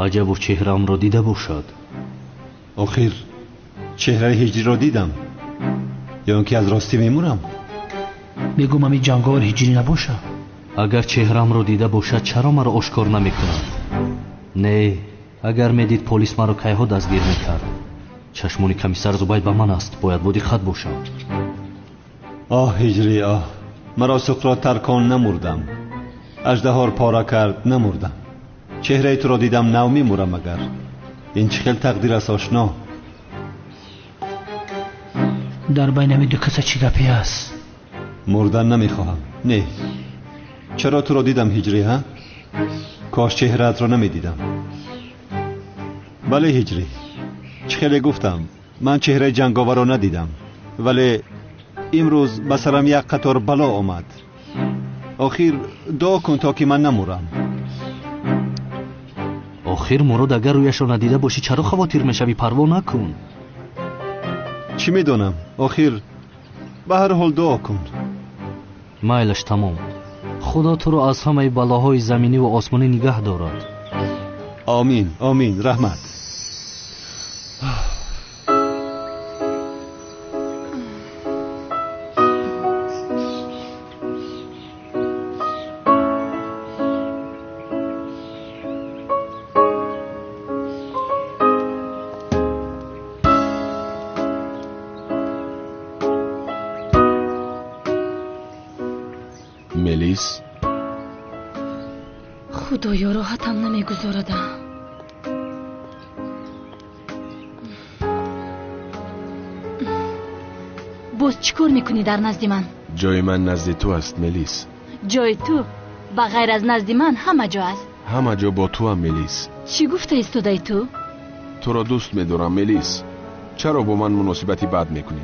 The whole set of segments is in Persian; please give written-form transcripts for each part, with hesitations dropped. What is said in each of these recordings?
عجب و چهره‌ام را دیده باشد. آخر چهره هجری را دیدم یا اینکه از راستی میمورم؟ میگم امی جنگاور هجری نباشه. اگر چهره‌ام را دیده باشد چرا مرا آشکار نمیکند؟ نه، اگر میدید پلیس مرا کیها دستگیر میکرد. چشمانی کمیسر زبید به من است، باید بودی خط باشم. آه هجری آه، مرا سقراط ترکان نمردم، اژدها پاره کرد نمردم. چهره تو را دیدم نو میمورم. اگر این چه خیل تقدیر است آشنا. در بین امی دو کس چی گپی است؟ مردن نمیخواهم. نه، چرا تو را دیدم هجری ها؟ کاش چهرهت را نمیدیدم. بله هجری، چه خیلی گفتم من چهره جنگاور را ندیدم، ولی امروز به سرم یک قطار بلا آمد. آخر دعا کن تا که من نمورم. آخر مراد اگر رویش را ندیده باشی چرا خواطر میشوی؟ پروا نکن. چی میدونم، آخر به هر حال دعا کن. مایلش تمام. خدا تو را از همه بلاهای زمینی و آسمانی نگه دارد. آمین آمین. رحمت. ملیس، خدایا راحتم نمیگذارده. باز چیکار میکنی در نزد من؟ جای من نزد تو است ملیس. جای تو؟ بغیر از نزد من همه جا است. همه جا با تو هم ملیس. چی گفته ایستاده تو؟ تو را دوست می‌دارم ملیس. چرا با من مناسبتی بد میکنی؟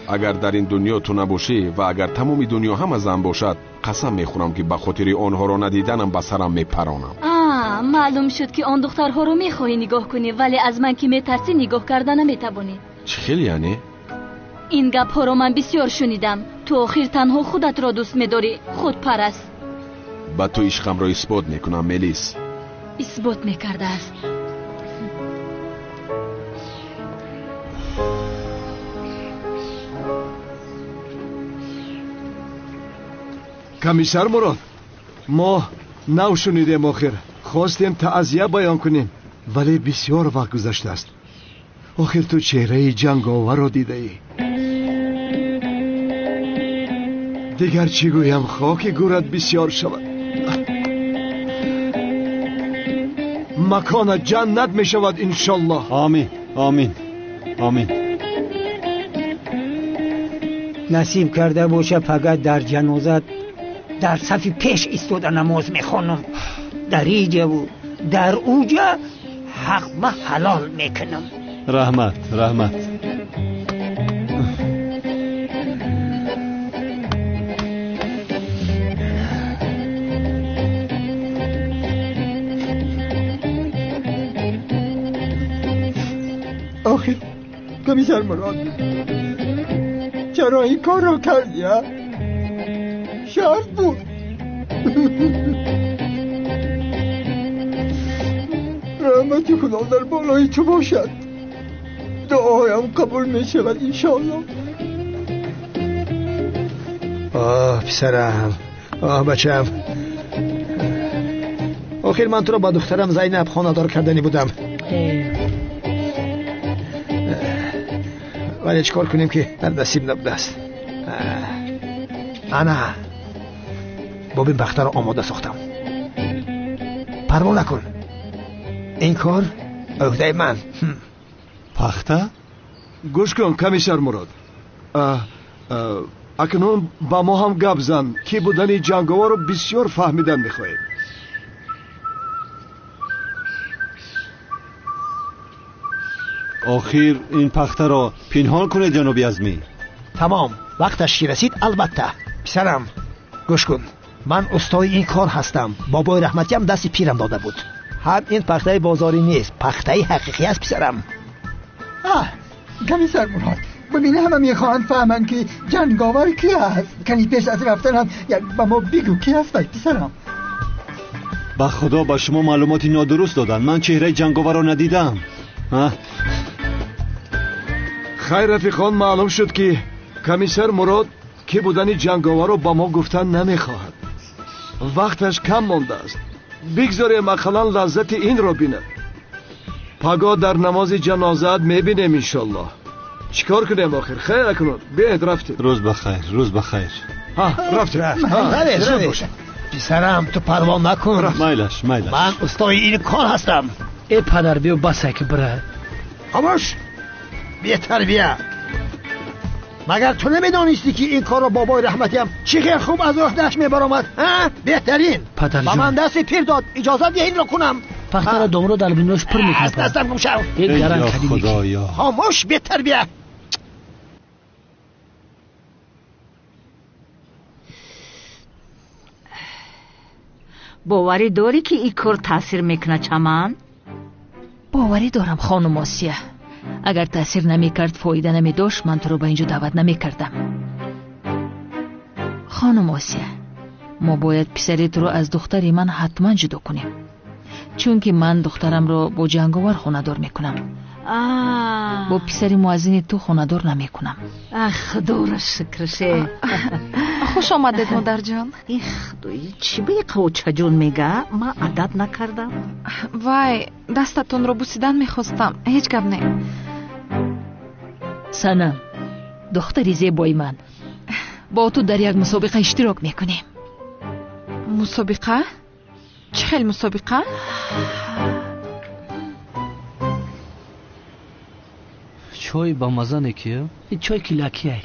اگر در این دنیا تو نباشی و اگر تمام دنیا هم از من باشد، قسم میخورم که به خاطر آنها را ندیدنم به سرم میپرانم. معلوم شد که آن دخترها رو میخوای نگاه کنی، ولی از من که میترسی نگاه کردن نمیتوانی. چه خیلی یعنی؟ این گپ ها رو من بسیار شنیدم. تو آخر تنها خودت را دوست میداری، خود پرست. با تو عشقم را اثبات میکنم ملیس. اثبات میکرده است. کمیسر مراد، ما نو شنیدیم، آخر خواستیم تعزیه بیان کنیم، ولی بسیار وقت گذشته است. آخر تو چهره جنگاور را دیده ای. دیگر چی گویم، خاک گورت بسیار شود. مکان جنت می شود انشالله. آمین آمین آمین. نصیب کرده باشه فقط در جنازت در صف پیش ایستاده نماز میخوانم. در ایجا و در اوجا حق ما حلال میکنم. رحمت رحمت. آخه کمیسر مراد، چرا این کار را کردی؟ شرط بود. رحمت خدا در بالای تو باشد. دعایم قبول می شود انشالله. آه پسرم، آه بچم. آخر من تو را با دخترم زینب خانه دار کردنی بودم، ولی چکار کنیم که در نصیب نبوده است. انا بابین بخته را آماده ساختم. پروا نکن، این کار عهده من. پخته؟ گوش کن کمیسر مراد، اکنون با ما هم گپ زن که بودن جنگاور رو بسیار فهمیدن میخواهیم. آخر این پخته را پنهان کنه جناب اعظمی. تمام، وقتش که رسید البته. پسرم گوش کن، من استاد این کار هستم. بابای رحمتی هم دست پیرم داده بود. هم این پخته بازاری نیست، پخته حقیقی است پسرم. کمیسر مراد، ببینه همه میخواهند فهمن که جنگاور کی است. کنی پیش از رفتن هم به ما بگو کی است پسرم. با خدا با شما معلوماتی نادرست دادن. من چهره جنگاور رو ندیدم. خیر رفیقان، معلوم شد که کمیسر مراد که بودن جنگاور رو با ما گفتن نمیخواهد. وقتش کم مانده است. بگذاریم اقلا لذت این رو بینه. پگاه در نماز جنازت میبینیم انشالله. چیکار کنیم آخر؟ خیر کنید. بیاید رفتید. روز بخیر، روز بخیر. رفتید. روید. پسرم تو پروا نکن. مایلش. من استای این کار هستم. ای پدر بیو بسه که بره. خاموش. بی تربیه. مگر تو نمیدانستی که این کار رو بابای رحمتیم چقدر خوب از عهده‌اش میبرامد؟ بهترین. پدر با جون. من دست پیر داد. اجازه ده این رو کنم. پختر دمرو در بینوش پر میکنه. از دستم گم شو. یک گرن یا کدیمی. خدایا. خاموش بی تربیه. باوری داری که این کار تاثیر میکنه چمن؟ باوری دارم خانم آسیه. اگر تاثیر نمیکرد، فایده نمیداشت، من تو رو به اینجا دعوت نمیکردم. خانم آسیه، ما باید پسریت رو از دختری من حتما جدا کنیم، چون که من دخترم رو با جنگاور خونه‌دار میکنم. با پسری موازین تو خونه‌دار نمیکنم. خدا را شکرشه. خوش آمدید مادر جان. خدایی چی به قوچه جون میگه؟ من عادت نکردم. وای، دستتون رو بوسیدن میخواستم. هیچ گپ نه. سنم، دختری زیبای من، با تو در یک مسابقه اشتراک میکنیم. مسابقه؟ چه خیلی مسابقه؟ چای با مزه نکیه؟ چای کلاکیه.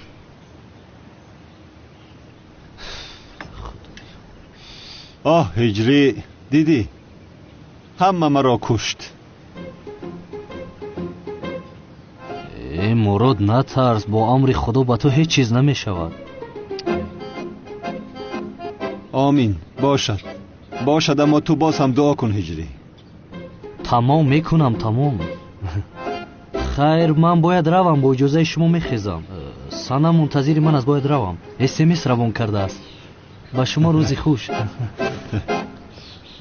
هجری دیدی همه مرا کشت. ای مراد نترس، با امر خدا به تو هیچ چیز نمی شود. آمین. باشد اما تو باز هم دعا کن هجری. تمام میکنم تمام. خیر من باید روم، با اجازه شما میخیزم. سنم منتظر من است، باید روم. SMS روان کرده است. با شما روزی خوش.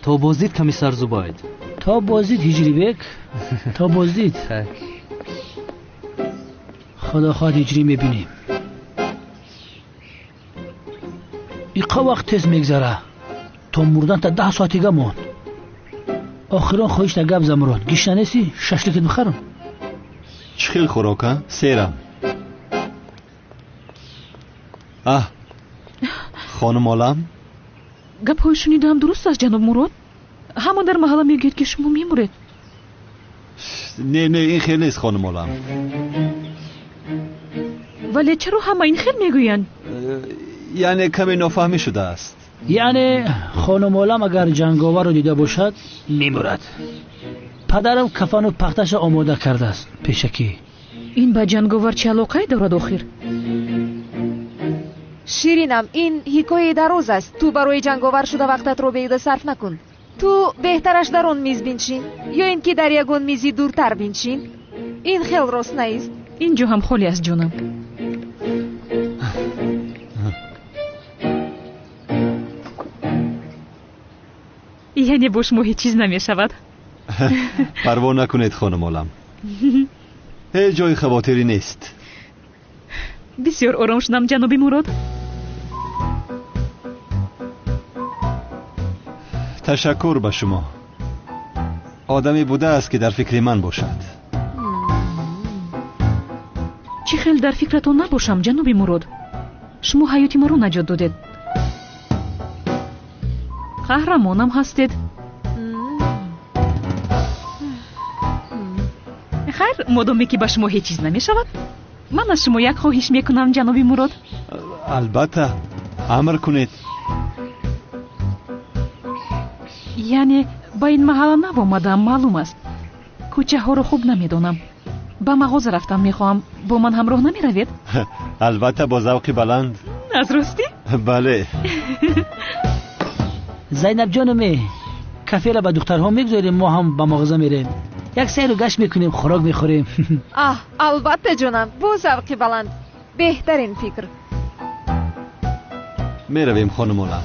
تا بازدید کمیسر زباید. تا بازدید هجری بک. تا بازدید. خدا خواهد هجری میبینیم. ایقا وقت تیز میگذره. تا مردن تا 10 ساعتیگه مون. آخران خواهیش تا گب زمران. گیش ننیسی؟ ششلکت بخرم. چه خیل خوراکه؟ سیرم. خانم عالم؟ گپ های شنیدم درست است جناب مراد. همه در محله میگید که شما میمورید. نه این خیلی نیست خانم عالم. ولی چرا همه این خیلی میگویند؟ یعنی کمی نافهمی شده است. یعنی خانم عالم اگر جنگاور رو دیده باشد میمورد. پدرم کفن و پختش آماده کرده است پیشکی. این با جنگاور چه علاقه دارد آخر؟ شیرینم، این حکایه دراز است. تو برای جنگاور شده وقتت رو به ایده صرف نکن. تو بهترش در اون میز بینشین یا اینکه در یگون میزی دورتر بینشین. این خیلی راست نیست. اینجا هم خالی است جانم. یعنی با شما هیچ چیز نمی شود؟ پروا نکنید خانم عالم. هیچ جای خواطری نیست. بسیار آرام شدم جناب مراد. تشکر به شما. آدمی بوده است که در فکر من باشد. چی خیلی در فکرتون نباشم جناب مراد. شما حیاتی ما رو نجات دادید. قهرمانم هستید. خیر مادامی که به شما هیچ چیز نمی شود، من از شما یک خواهش میکنم جناب مراد. البته امر کنید. یعنی با این محله نبامدم، معلوم است کوچه ها رو خوب نمیدانم. با مغازه رفتم، میخواهم با من همراه نمی روید؟ البته با ذوق بلند. از راستی؟ بله. زینب جانم، کافه را به دخترها میگذاریم، ما هم به مغازه میریم، یک سیر و گشت میکنیم، خوراک میخوریم. البته جانم، با ذوق بلند. بهترین فکر. میرویم خانم عالم.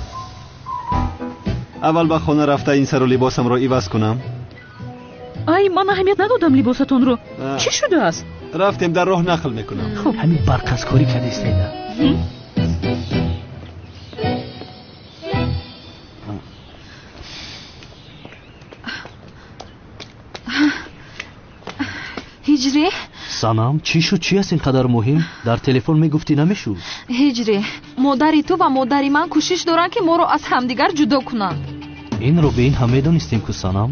اول به خانه رفته این سر و لباسم را عوض کنم. ای من اهمیت ندادم لباستون رو. چی شده است؟ رفتیم در راه نقل میکنم. خب همین برقصکاری کرده استیده. هجری санам чӣ шуд? чӣ аст ин қадар муҳим? дар телефон мегуфтӣ намешуд? هجری модари ту ва модари ман кӯшиш доранд ки моро аз ҳамдигар ҷудо кунанд. инро бе ин ҳам медонистем ку санам.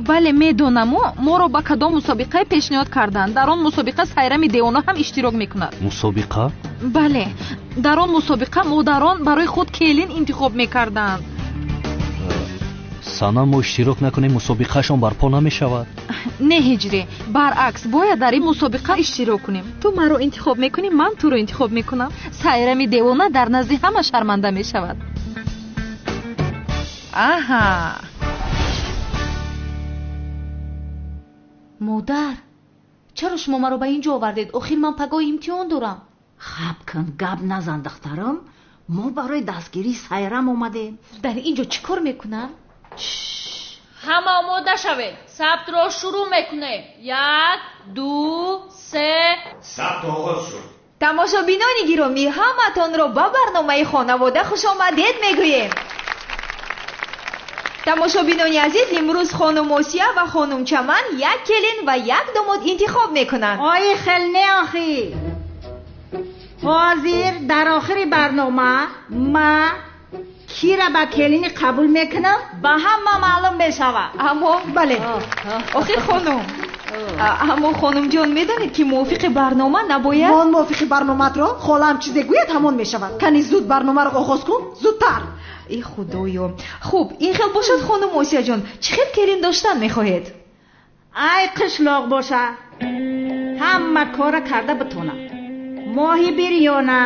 бале медонаму моро ба кадом мусобиқае пешниҳод карданд. дар он мусобиқа сайрами девона ҳам иштирок мекунад. мусобиқа? бале дар он мусобиқа модарон барои худ келин интихоб мекарданд. санам мо иштирок накунем мусобиқаашон барпо намешавад? не ҳиҷри, баръакс бояд дар ин мусобиқа иштирок кунем. ту маро интихоб мекунӣ, ман туро интихоб мекунам. сайрами девона дар назди ҳама шарманда мешавад. аҳа модар, чаро шумо маро ба ин ҷо овардед? охир ман пагоҳи имтиҳон дорам. хаб кун, гап назан духтарам. мо барои дастгирии сайрам омадем. дар ин ҷо чӣ кор мекунам? ҳама омода шавед, сабтро шурӯъ мекунем. 1 2 3 сабт оғоз шуд. тамошобинони гиромӣ, ҳаматонро ба барномаи хонавода хушомадед мегӯем. тамошобинони азиз, имрӯз хонум осия ва хонум чаман як келин ва як домод интихоб мекунанд. ои хелне охӣ ҳозир дар охири барнома ма кира ба келини қабул мекунам ба ҳама маълум мешавад. аммо бале охир хонум, аммо хонумҷон медонед ки мувофиқи барнома набояд. мон мувофиқи барноматро холам чизе гӯяд ҳамон мешавад. кани зуд барномаро оғоз кун, зудтар. ай худоё. хуб ин хел бошад хонум осияҷон, чӣ хел келин доштан мехоҳед? ай қишлоқ боша, ҳама кора карда битона, моҳи бирёна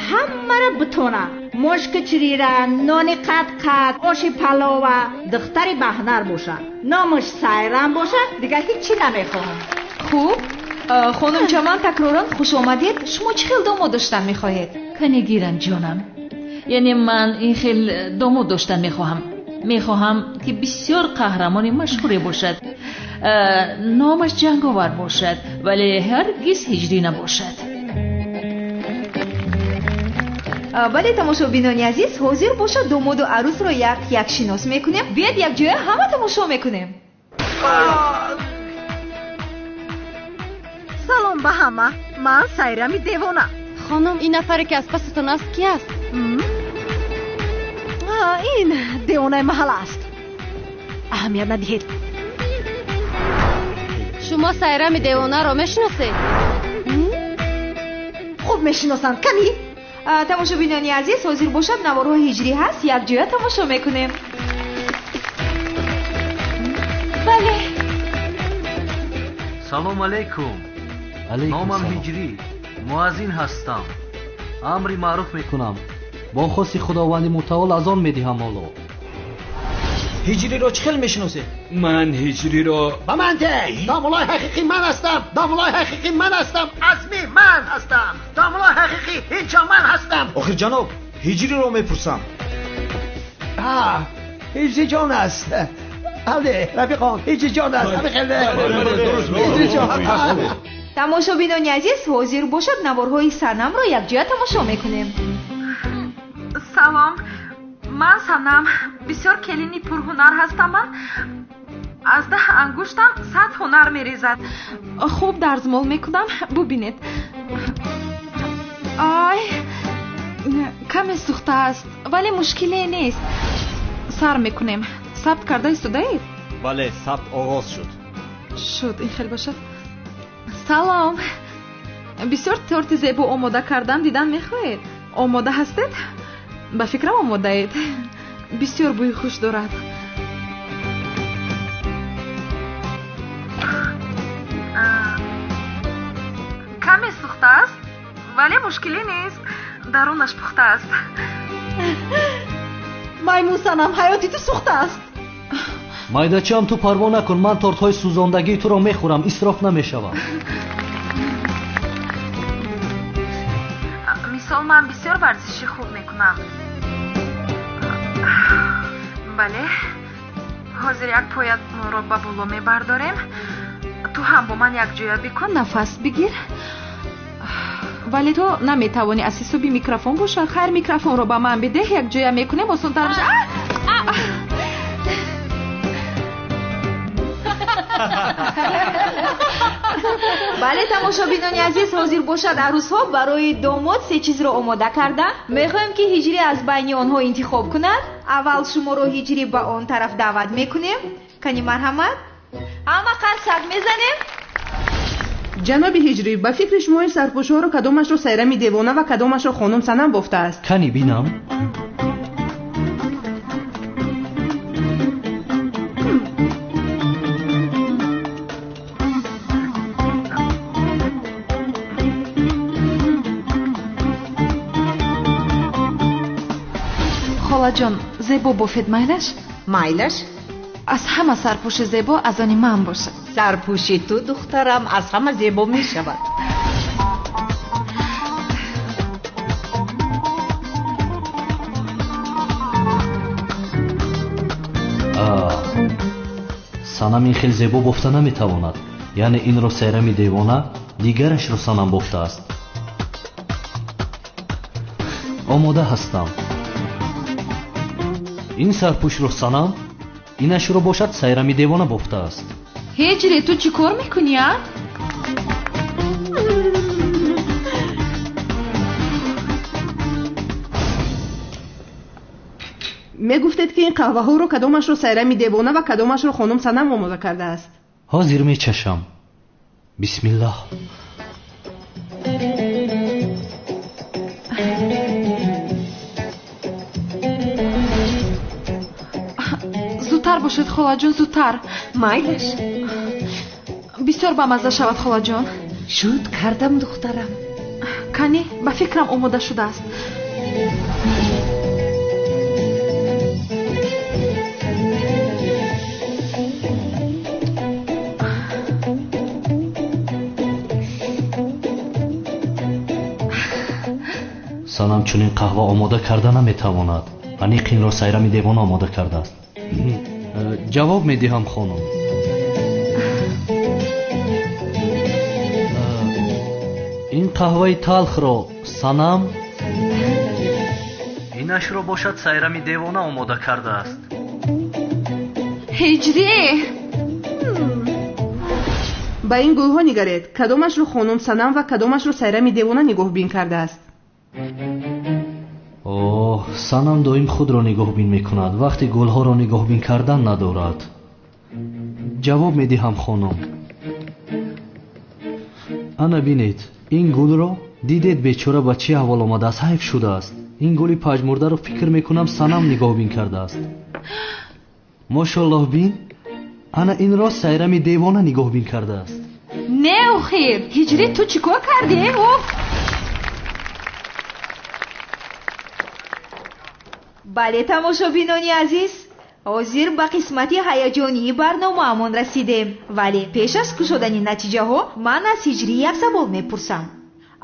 ҳамаро битона, мушки чирира, нони қат-қат, оши палова, духтари баҳнар боша, номаш сайрам боша, дигар ҳичи намехоҳам. хуб хонум чаман, такроран хушомадед. шумо чӣ хел домод доштан мехоҳед? кане гирам ҷонам, яъне ман ин хел домод доштан мехоҳам ки бисёр қаҳрамони машҳуре бошад, номаш ҷанговар бошад, вале ҳаргиз ҳиҷрӣ набошад. бале тамошобинони азиз, ҳозир бошад домоду арӯсро як шинос мекунем. биед якҷоя ҳама тамошо мекунем. салом ба ҳама, ман сайрами девона. хонум, ин нафаре ки аз пасатон аст ки аст? ин девонаи маҳал аст. аҳамият надиҳед. шумо сайрами девонаро мешиносед? хуб мешиносанд. кани тамошобинони азиз, ҳозир бошад наворҳои ҳиҷрӣ ҳаст, якҷоя тамошо мекунем. бале салом алайкум. номам ҳиҷрӣ, муаззин ҳастам. амри маъруф мекунам. бо хости худованди мутаол аз он медиҳам. ҳоло ҳиҷриро чӣ хел мешиносед? ман ҳиҷриро ба ман де. домулои ҳақиқӣ ман ҳастам. домулои ҳақиқӣ ман ҳастам. азми ман ҳастам. домулои ҳақиқӣ инҷо ман ҳастам. охир ҷаноб, ҳиҷриро мепурсам. ҳиҷри ҷон аст. але рафиқон, ҳиҷри ҷон аст. тамошобинони азиз, ҳозир бошад наворҳои санамро якҷоя тамошо мекунем. салом, ман санам, бисёр келини пурҳунар ҳастам. ман аз 10 ангуштам 100 ҳунар мерезад. хуб дарзмол мекунам. бубинед, ай каме сӯхтааст, вале мушкиле нест. сар мекунем. сабт карда истодаед? бале, сабт оғоз шуд. ин хел бошад. салом, бисёр торти зебо омода кардам, дидан мехоҳед? омода ҳастед? ба фикрам омодаед. бисёр бӯи хуш дорад. каме сӯхтааст, вале мушкиле нест. дарунаш пухтааст. маймун санам, ҳаёти ту сӯхтааст. майдачаам, ту парво накун. ман тортҳои сӯзондагии туро мехӯрам, исроф намешавам. мисол ман бисёр варзиши хуб мекунам. бале, ҳозир як пояд моро ба боло мебардорем. ту ҳам бо ман якҷоя бикун, нафас бигир. вале то наметавонӣ аз ҳисоби микрофон боша. хайр, микрофонро ба ман бидеҳ, якҷоя мекунем, осонтар боша. бале тамошобинони азиз, ҳозир бошад арӯсҳо барои домод се чизро омода карда. мехоҳем ки ҳиҷрӣ аз байни онҳо интихоб кунад. аввал шуморо ҳиҷрӣ ба он тараф даъват мекунем. кани марҳамат, ҳама қад сад мезанем. ҷаноби ҳиҷрӣ, ба фикри шумо ин сарпӯшҳоро кадомашро сайрами девона ва кадомашро хонум санам бофтааст? кани бинам. холаҷон, зебо бофед майлаш? майлаш? аз ҳама сарпӯши зебо аз они ман бошад. сарпӯши ту духтарам аз ҳама зебо мешавад. санам ин хел зебо бофта наметавонад. яъне инро сайрами девона, дигарашро санам бофтааст. омода ҳастам. ин сарпӯшро санам, инашро бошад сайрами девона бофтааст. ҳиҷрӣ, ту чӣ кор мекунӣ? мегуфтед ки ин қаҳваҳоро кадомашро сайрами девона ва кадомашро хонум санам омода кардааст? ҳозир мечашам. бисмиллаҳ. зудтар бошед холаҷон, зудтар. майлаш. бисёр бамазза шавад холаҷон. шуд кардам духтарам. кани ба фикрам омода шудааст. санам чунин қаҳва омода карда наметавонад. аниқ инро сайрами девона омода кардааст. ҷавоб медиҳам хонум. ин қаҳваи талхро санам, инашро бошад сайрами девона омода кардааст. ҳиҷрӣ, ба ин гулҳо нигаред. кадомашро хонум санам ва кадомашро сайрами девона нигоҳбин кардааст? оҳ, санам доим худро нигоҳбин мекунад, вақти гулҳоро нигоҳбин кардан надорад. ҷавоб медиҳам хонум. ана бинед, ин гулро дидед бечора ба чӣ аҳвол омадааст. ҳайф шудааст. ин гули паҷмурдаро фикр мекунам санам нигоҳбин кардааст. мошоллоҳ бин, ана инро сайрами девона нигоҳбин кардааст. не охир, ҳиҷрӣ, ту чӣ кор кардӣ? бале тамошобинони азиз, ҳозир ба қисмати ҳаяҷонии барномаамон расидем. вале пеш аз кушодани натиҷаҳо ман аз ҳиҷрӣ як савол мепурсам.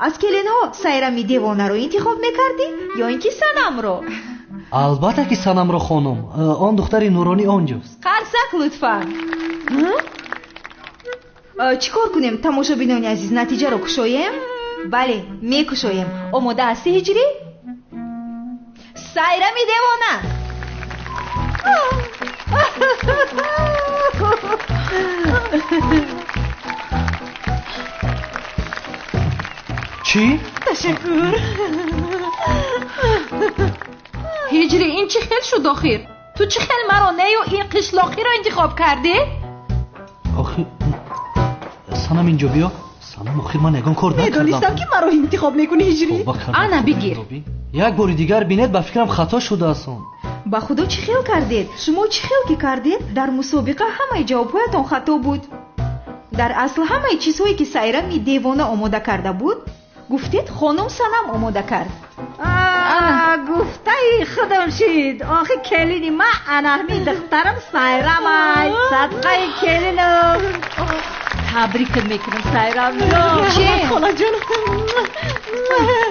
аз келинҳо сайрами девонаро интихоб мекардӣ ё ин ки санамро? албатта ки санамро хонум. он духтари нуронӣ онҷост. қарсак лутфан. чӣ кор кунем тамошобинони азиз, натиҷаро кушоем? бале, мекушоем. омода ҳастӣ ҳиҷрӣ? сайрами девона. чӣ? ташаккур. ҳиҷрӣ, ин чӣ хел шуд охир? ту чӣ хел маро нею ин қишлоқиро интихоб кардӣ? охир санам инҷо биё. санам, охир ман ягон кор накардам. медонистам ки маро интихоб мекунӣ ҳиҷрӣ. ана бигир. як бори дигар бинед, ба фикрам хато шудааст. ба худо чӣ хел кардед? шумо чӣ хел ки кардед? дар мусобиқа ҳамаи ҷавобҳоятон хато буд. дар асл ҳамаи чизҳое ки сайрами девона омода карда буд, гуфтед хонум санам омода кард. гуфтаи худамшид. охи келини ма анаҳми духтарам сайрамай. садқаи келинам. табрикат мекунам сайрам. чӣ? холаҷон.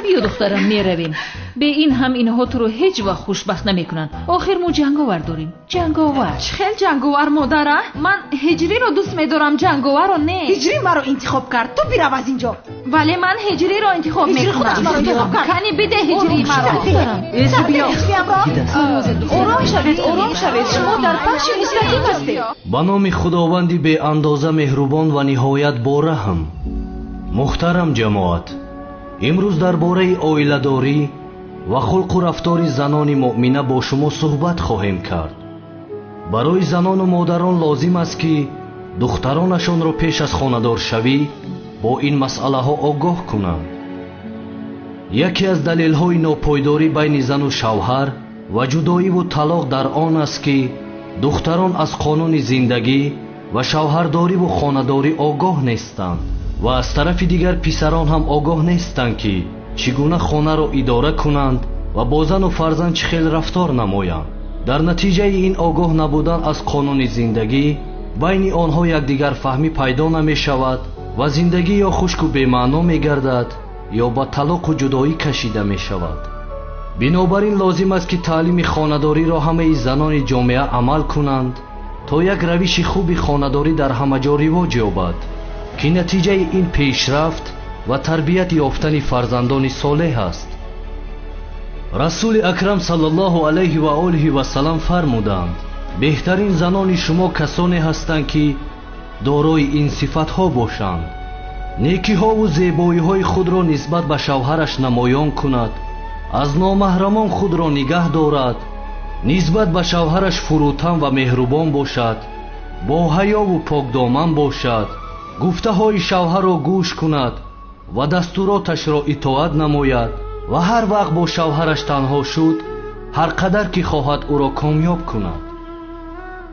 биё духтарам, меравем. به این هم اینها تو رو هیچ وقت خوشبخت نمیکنن. آخر ما جنگاور داریم. جنگاور. خیلی جنگاور مادره. من هجری رو دوست میدارم، جنگاور رو نه. هجری مرا انتخاب کرد، تو بیرو از اینجا. ولی من هجری رو انتخاب میکنم. کنی بده هجری مرا. ایسو بیا. آرام شوید، آرام شوید. شما در بخش مستقیم هستید. با نام خداوندی به اندازه مهربان و نهایت با رحم. محترم جماعت، امروز درباره عائله‌داری و خلق و رفتار زنان مؤمنه با شما صحبت خواهیم کرد. برای زنان و مادران لازم است که دخترانشان را پیش از خانه‌دار شوی با این مسئله ها آگاه کنند. یکی از دلیل های ناپایداری بین زن و شوهر و جدایی و طلاق در آن است که دختران از قانون زندگی و شوهرداری و خانه‌داری آگاه نیستند و از طرف دیگر پسران هم آگاه نیستند که چگونه خانه را اداره کنند و با زن و فرزند چه خیل رفتار نمایند. در نتیجه این آگاه نبودن از قانون زندگی بین آنها یکدیگر فهمی پیدا نمی شود و زندگی یا خشک و بی‌معنا می گردد یا با طلاق و جدایی کشیده می شود. بنابراین لازم است که تعلیم خانه‌داری را همه زنان جامعه عمل کنند تا یک روش خوب خانه‌داری در همه جا رواج یابد که نتیجه این پیشرفت و تربیت یافتن فرزندان صالح است. رسول اکرم صلی الله علیه و آله و سلام فرمودند بهترین زنان شما کسانی هستند که دارای این صفت ها باشند: نیکی ها و زیبایی های خود را نسبت به شوهرش نمایان کند، از نامحرمان خود را نگه دارد، نسبت به شوهرش فروتن و مهربان باشد، با حیا و پاکدامن باشد، گفته های شوهر را گوش کند و دستوراتش را اطاعت نماید و هر وقت با شوهرش تنها شد هر قدر که خواهد او را کامیاب کند.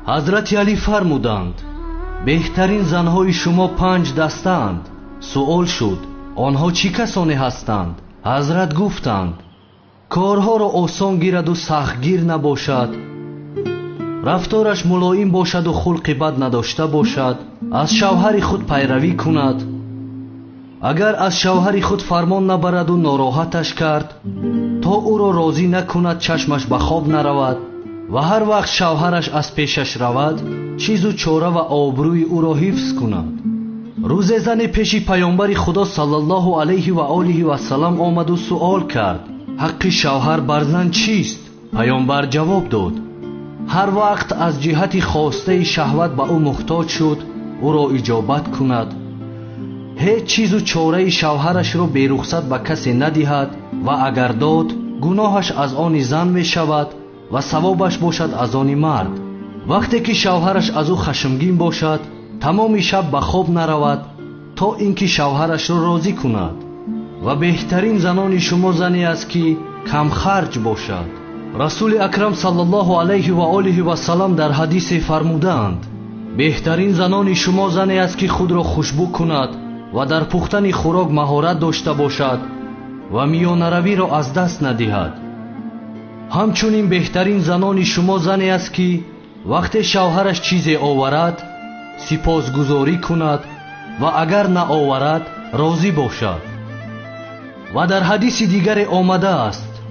حضرت علی فرمودند بهترین زنهای شما 5 دسته اند. سوال شد آنها چی کسانی هستند؟ حضرت گفتند کارها را آسان گیرد و سختگیر نباشد، رفتارش ملایم باشد و خلق بد نداشته باشد، از شوهر خود پیروی کند، اگر از شوهر خود فرمان نبرد و ناراحتش کرد تا او را راضی نکند چشمش به خواب نرود و هر وقت شوهرش از پیشش رود چیز و چاره و آبروی او را حفظ کند. روز زن پیش پیامبر خدا صلی الله علیه و آله و سلام آمد و سوال کرد حق شوهر بر زن چیست؟ پیامبر جواب داد هر وقت از جهت خواسته شهوت به او محتاج شد او را اجابت کند، هیچ چیز و چاره شوهرش را بی رخصت به کسی ندهد و اگر داد گناهش از آن زن می شود و ثوابش باشد از آن مرد. وقتی که شوهرش از او خشمگین باشد تمام شب به خواب نرود تا اینکه شوهرش را راضی کند. و بهترین زنان شما زنی است که کم خرج باشد. رسول اکرم صلی الله علیه و آله و سلام در حدیث فرمودند بهترین زنان شما زنی است که خود را خوشبو کند و در پختن خوراک مهارت داشته باشد و میانروی را از دست ندهد. همچنین بهترین زنان شما زنی است که وقتی شوهرش چیزی آورد سپاسگزاری کند و اگر نآورد راضی باشد. و در حدیث دیگر آمده است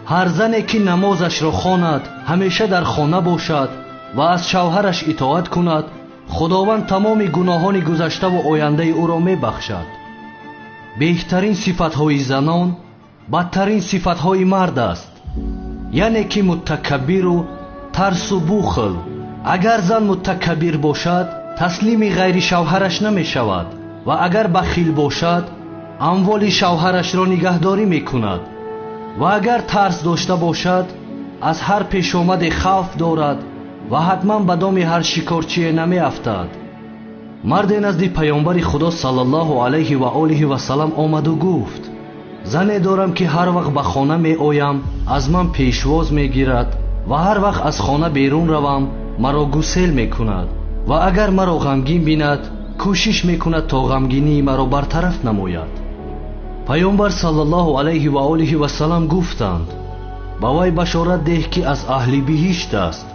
هر زنی که نمازش را خواند همیشه در خانه باشد و از شوهرش اطاعت کند خداوند تمام گناهان گذشته و آینده او را می بخشد. بهترین صفتهای زنان بدترین صفتهای مرد است، یعنی که متکبر و ترس و بخل. اگر زن متکبر باشد تسلیم غیر شوهرش نمی شود و اگر بخیل باشد اموال شوهرش را نگهداری می کند و اگر ترس داشته باشد از هر پیش آمد خوف دارد و حتما به دام هر شکارچی نمی افتد. مرد نزد پیامبر خدا صلی الله علیه و آله و سلام آمد و گفت زنی دارم که هر وقت به خانه می آیم از من پیشواز می گیرد و هر وقت از خانه بیرون روم مرا گسیل می کند و اگر مرا غمگین بیند کوشش می کند تا غمگینی مرا برطرف نماید. پیامبر صلی الله علیه و آله و سلام گفتند با وی بشارت ده که از اهل بهشت است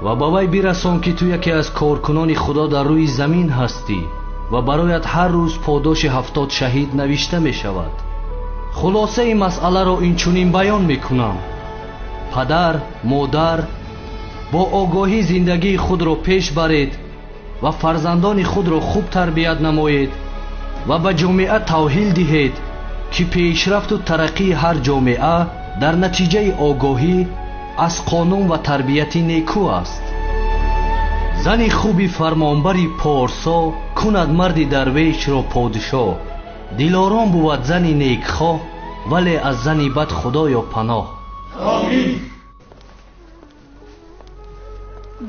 و با وی برسان که تو یکی از کارکنان خدا در روی زمین هستی و برایت هر روز پاداش 70 شهید نوشته می شود. خلاصه مسئله رو اینچنین بیان میکنم: پدر، مادر با آگاهی زندگی خود را پیش برید و فرزندان خود را خوب تربیت نمایید و به جامعه توحیل دهید که پیشرفت و ترقی هر جامعه در نتیجه آگاهی از قانون و تربیت نیکو است. زنی خوبی فرمانبری پارسا کند مرد درویش را پادشاه. دلارام بود زنی نیکخواه ولی از زنی بد خدایا پناه. آمین.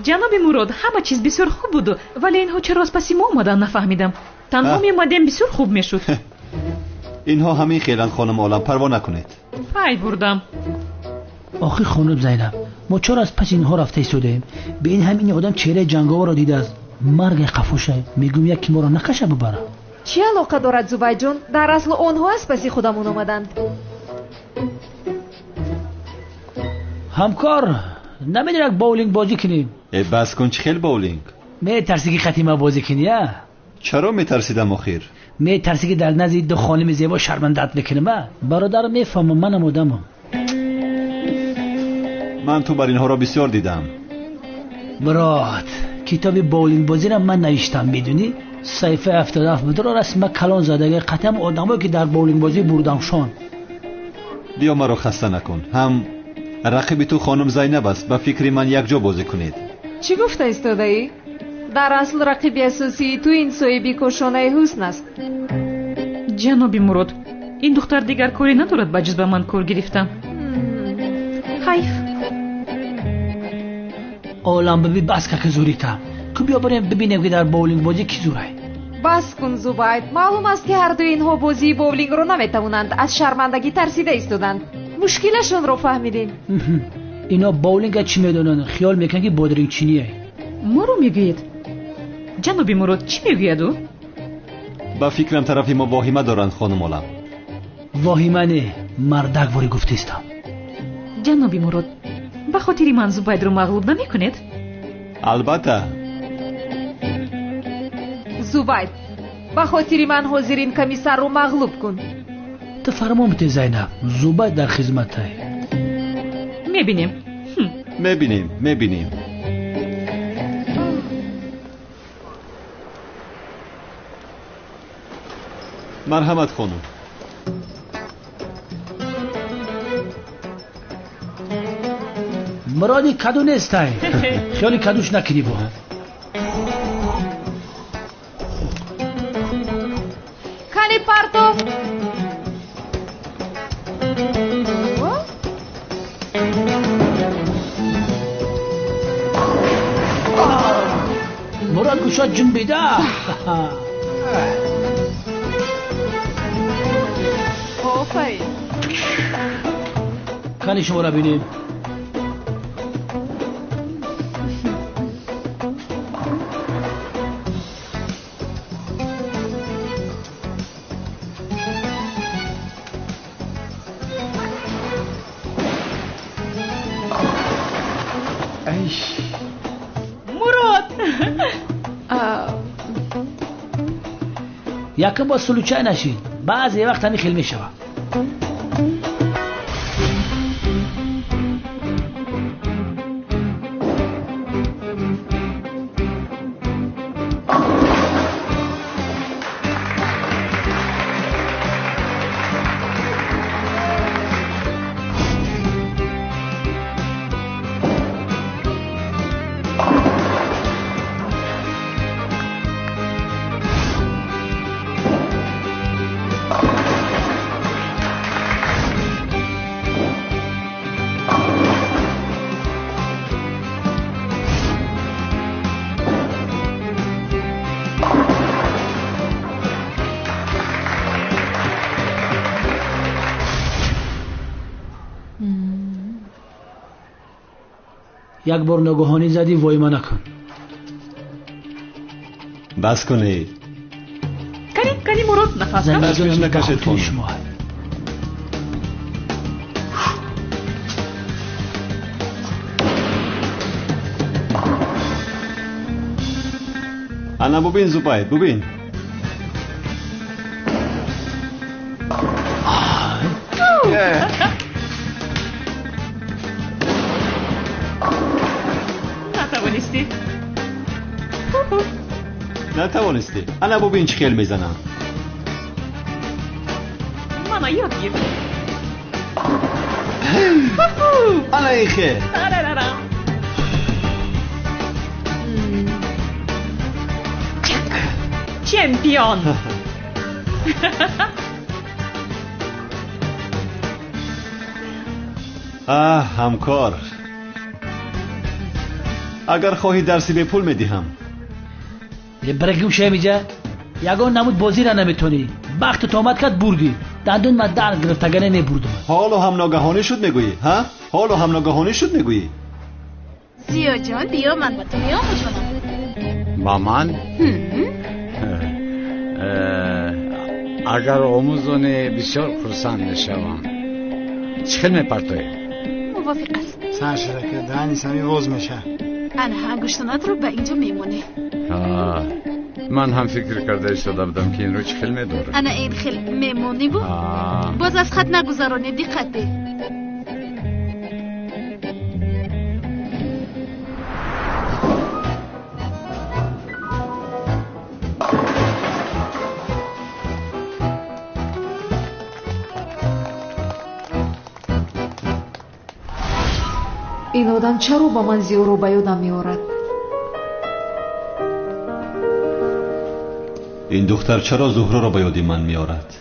جناب مراد، همه چیز بسیار خوب بود ولی اینها چرا از پسی ما اومدن نفهمیدم. تنها می‌آمدیم بسیار خوب میشد. اینها همین خیلن خانم عالم، پروا نکنید. پای بردم. آخه خانم زینب، ما چرا از پس اینها رفته ایستادیم؟ به این همین آدم چهره جنگاور را دیده است. مرگ قفوشه، میگم یکی ما را نکشه ببره. چی علاقه دارد زبای جون؟ در اصل آنها از پسی خودمون آمدند. همکار، نمیدونی باولینگ بازی کنیم؟ بس کن، چه خیل باولینگ؟ میترسی که خطیمه بازی کنی؟ چرا میترسیدم آخیر؟ میترسی که در نزد دو خانم زیبا شرمندت بکنم؟ برادر میفهمم، منم آدمم. من تو بر اینها را بسیار دیدم. مراد، کتاب باولینگ بازی را من نوشتم، میدونی؟ صفحه 77 بود را رسم کلان زدگی قطعا آدمایی که در باولینگ بازی بردمشان. بیا مرا خسته نکن. هم رقیب تو خانم زینب است. به فکر من یک جا بازی کنید. چی گفته ایستاده ای؟ در اصل رقیب اساسی تو این صاحبی کشانه حسن است. جناب مراد، این دختر دیگر کاری ندارد به جز به من کار گرفتن. حیف. عالم ببی بس که زوریتم. که بیا بریم ببینیم که در باولینگ بازی کی زوره. بس کن زبید، معلوم است که هر دو اینها بازی باولینگ رو نمیتونند. از شرمندگی ترسیده ایستادند. مشکلشون رو فهمیدین؟ اینا باولینگ چی میدونن؟ خیال میکنن که بادرینگ چینیه. ما رو میگوید؟ جناب مراد چی میگوید او؟ با فکرم طرفی ما واهمه دارند خانم عالم. واهمه نه، مردک واری گفتیستم. جناب مراد، به خاطر من زبید رو مغلوب نمیکنید؟ البته. زبید، به خاطر من حاضرین کمیسر رو مغلوب کن. تو فرمان بده زینب، زبید در خدمته. میبینیم. مرحمت خانم. مرادی کدو نیسته. خیالی کدوش نکنی با. کنی پارتو. مراد گوشات جنبیده. آفرین. کنی شما را بینیم. یکم با سلوچه نشید، بعضی وقت همی خیل می شود. یک بار نگاهانی زدی وای ما نکن. بس کنید. کنی مراد نفس کن. بس کنید نکشید خانم. انا ببین زبید، ببین. نتوانستی. انا ببین چه خیل میزنم. ماما یاد گیر. انا این خیل. چمپیون. همکار، اگر خواهی درسی به پول میدهم. برگیم شمیجه یگان نمود بازی را نمیتونی. وقت تو آمد کرد بردی. دندون من در گرفتگانه نبردم. حالو هم ناگهانی شد میگویی ها؟ حالو هم ناگهانی شد میگویی. زیا جان بیا من با تو میام جانم. با من؟ اگر آموزانه بسیار خرسند میشوم چه خیلی میپرتوی؟ موافق است. سرشده که دهنی سمی باز میشه. انا انگشتانت رو به اینجا میمونه. من هم فکر کرده شده بودم که این رو چه خیلی میداره. انا این خیلی میمونی بود. باز از خط نگذارانی، دقت ده. این آدم چرا با من زیارو به یادم میآورد؟ این دختر چرا زهره را به یاد من میآورد؟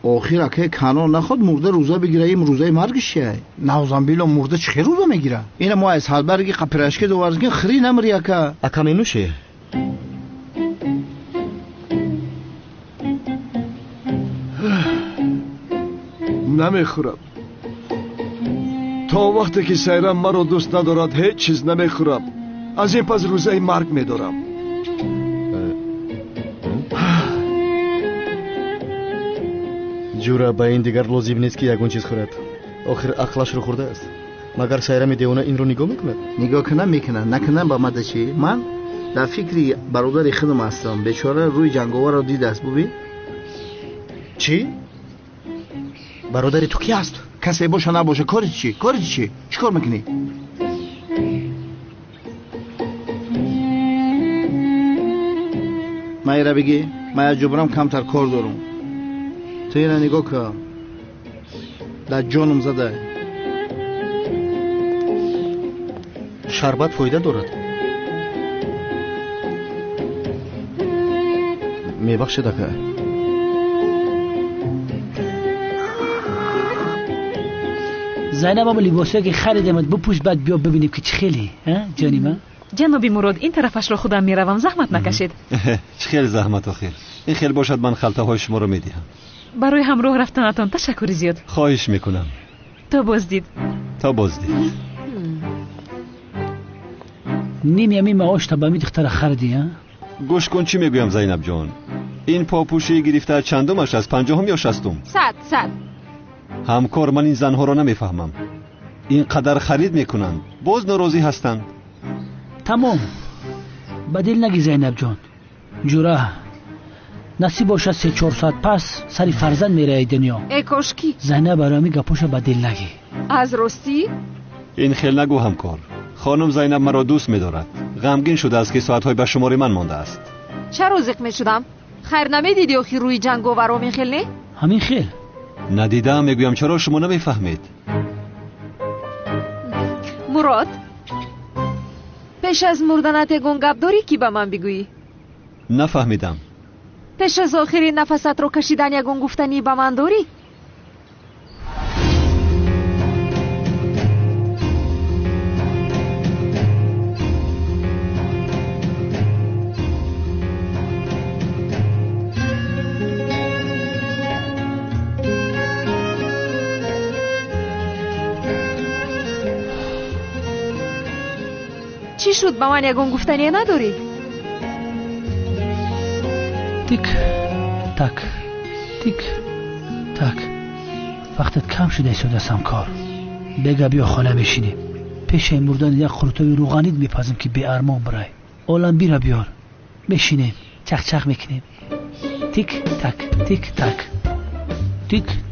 آخر اگه کنار نخواد مرده روزا بگیره. این روزای مرگشه. نوزنبیل مرده چه روزا میگیره؟ این ما از هالبرگی قپرشکی دوارزگی خری نمری اکا مینوشه. نمیخورم. تا وقتی که سیرم مرا دوست ندارد هیچ چیز نمیخورم. از این پس روزای مرگ میدارم. جورا با این دیگر لازم نیست که یگون چیز خورد. آخر عقلش رو خورده است. مگر سیرم دیونه این رو نگاه میکند؟ نگاه کنم میکنه. نکنم با مده چی؟ من در فکری برادر خودم هستم. بیچاره روی جنگاور رو دیده است. ببین چی؟ برادری تو کی است؟ کسی باشه نباشه کاری چی؟ چیکار میکنی؟ مایرا بگی من جبرم کمتر کار دارم. تو اینو نگاه کن. در جانم زده. شربت فایده دارد. میبخشید اکا. زینب هم لباسه که خریدمت بپوش بعد بیا ببینیم که چه خیلی جانی من. جنابی مراد این طرفش رو خودم میروم. زحمت نکشید. چه خیلی زحمت آخر. این خیلی باشد من خلطه های شما رو میدهم. برای همراه رفتنتان تشکر زیاد. خواهش میکنم. تا بازدید. نیم یمی معاش تا به می دختر خریدی ها؟ گوش کن چی میگویم زینب جان. این پاپوشی گرفته چندمش از 50 یا 60؟ 100. همکار من این زنها رو نمیفهمم. اینقدر خرید میکنند باز ناراضی هستند. تمام. بدل نگی زینب جان. جورا نصیب باشه 3-4 ساعت پس سری فرزند میره ای دنیا. ای کاشکی. زینب برامی گپوش بدل نگی. از راستی؟ این خیل نگو همکار. خانم زینب مرا دوست می‌دارد. غمگین شده است که ساعت‌های به شمار من مانده است. چرا زخم شدم؟ خیر نمیدیدی آخی روی جنگاورا میخیل نه؟ همین خیل. ندیدم. میگویم چرا شما نمیفهمید؟ مراد پیش از مردنت گنگب داری کی به من بگویی؟ نفهمیدم. پیش از آخرین نفست رو کشیدن یگون گفتنی به من داری؟ چی شد به من یگون گفتنی نداری؟ تیک تک وقتت کم شده ایستاده هستم کار. بگه بیا خانه بشینیم. پیش این مردن یک خورتوی روغنید میپزم که بی ارمان برای اولم بیره بیار بشینیم چخ میکنیم. تیک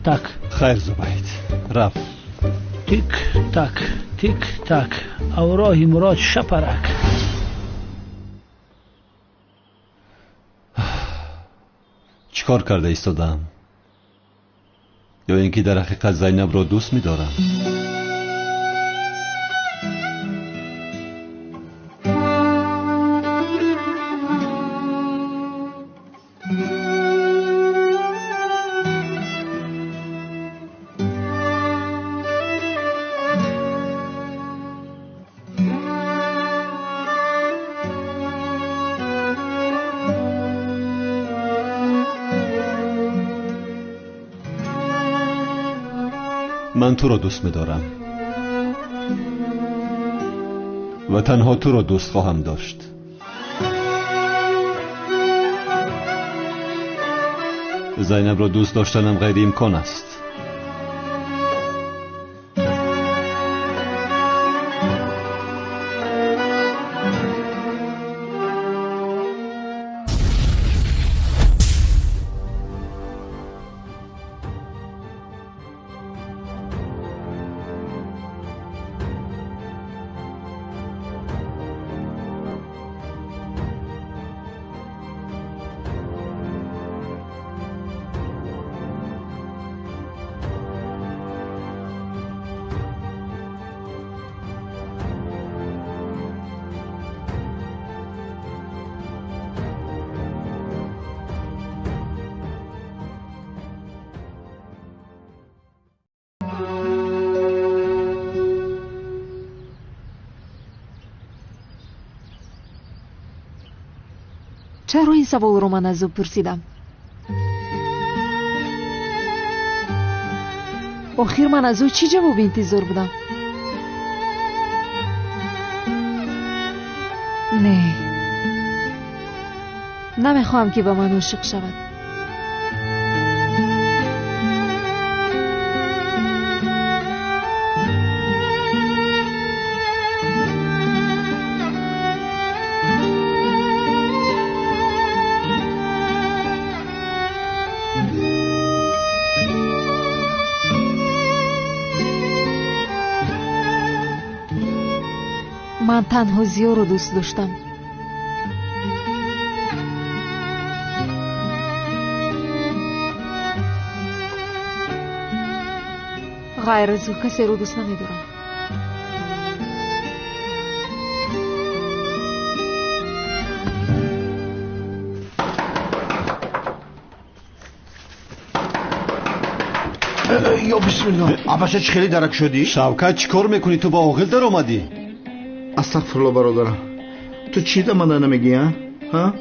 تک خیر زبید رفت. تیک تک اوراه مراد شپرک. چیکار کرده ایستادم؟ یا اینکه در حقیقت زینب را دوست می‌دارم؟ من تو را دوست می‌دارم و تنها تو را دوست خواهم داشت. زینب را دوست داشتنم غیر امکان است. چرا این سوال رو من از او پرسیدم؟ آخر من از او چی جواب انتظار بودم؟ نه، نمیخواهم که به من عاشق شود. من تنها زیا رو دوست داشتم. غیر از او کسی رو دوست نمیدارم. یا بسم الله. اباشه چه خیلی درک شدی؟ شوکت چیکار میکنی؟ تو با عاقل در اومدی؟ استغفرالله برادرم. تو چی ده من نمیگی ها؟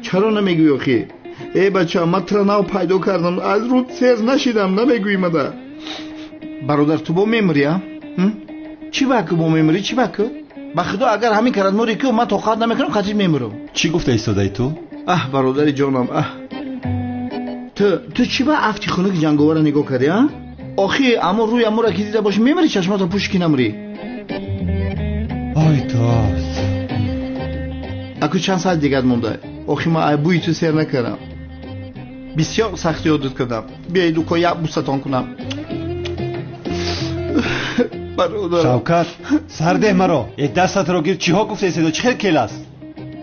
چرا نمیگی آخی؟ ای بچه من ترناو پیدا کردم از رود سیر نشیدم نمیگوی مده. برادر تو با میمری ها؟ چی باکو با میمری چی باکو؟ بخدا اگر همین کرد موری که من توقعات نمیکنم قطعی میمرم. چی گفته ایستاده تو؟ برادر جانم تو چی با افتی خونه که جنگاور نگاه کردی ها؟ آخی اما روی امو را که دیده باشه میمری چشماتو پوش کی نمری؟ آی داست اکو چند ساعت دیگر مونده. آخی من بوی تو سیر نکردم. بسیار سختی عادت کردم. بیایی دوکا یک بوستان کنم. برادر شوکت سرده مرا. یک دستت را گیر. چی ها گفته ایستاده؟ چه خیلی کل است؟